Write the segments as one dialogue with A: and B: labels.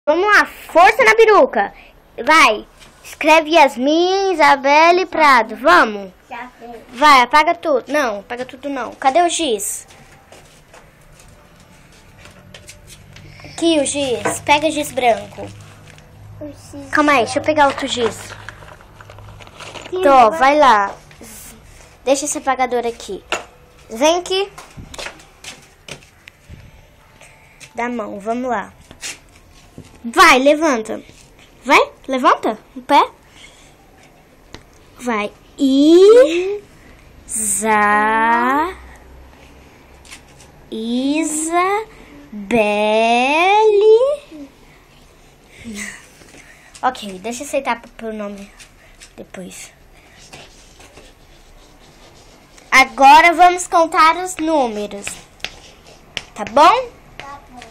A: Vamos lá, força na peruca. Vai, escreve Yasmin, Isabelle Prado. Vamos. Vai, apaga tudo. Não, apaga tudo não. Cadê o giz? Aqui o giz. Pega giz branco. Calma aí, deixa eu pegar outro giz. Tô, vai lá. Deixa esse apagador aqui. Vem aqui. Dá a mão, vamos lá. Vai, levanta. Vai, levanta o pé. Vai. Isabelle. Ok, deixa eu aceitar pro nome depois. Agora vamos contar os números. Tá bom?
B: Tá bom.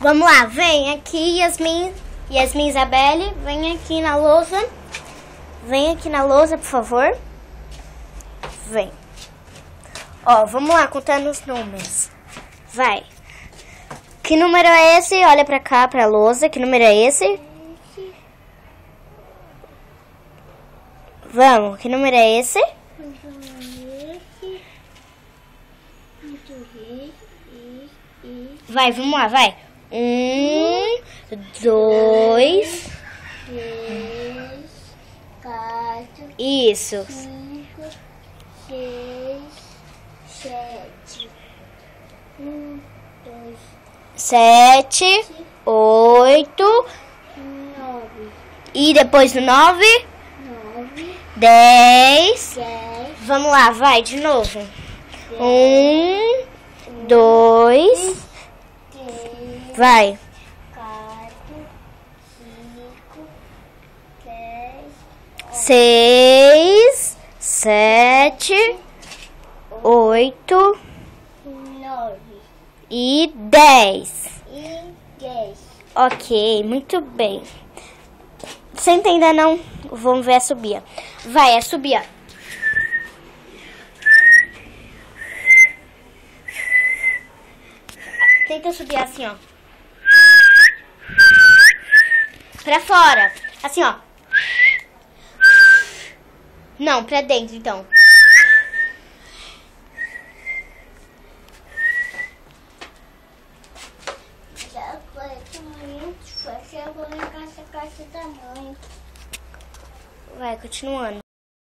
A: Vamos lá, vem aqui, Yasmin Isabelle, vem aqui na lousa. Vem aqui na lousa, por favor. Vem. Ó, vamos lá, contando os números. Vai. Que número é esse? Olha pra cá, pra lousa. Que número é esse? Vamos, que número é esse? Vai, vamos lá, vai. 1, 2,
B: 3, 4,
A: isso.
B: 5, 6, 7, 1, 2,
A: 7, 8,
B: 9,
A: e depois do 9,
B: 9,
A: 10.
B: 10,
A: Vamos lá, vai de novo. 1, 2,
B: 3,
A: vai.
B: 4, 5, 10,
A: 6, 7, 8
B: 9
A: e 10.
B: e 10.
A: Ok, muito bem. Senta ainda não. Vamos ver a subir. Vai, a subir. Tenta subir assim, ó. Pra fora. Assim, ó. Não, pra dentro, então.
B: Já foi tamanho, já vou na caixa da mãe.
A: Vai, continuando.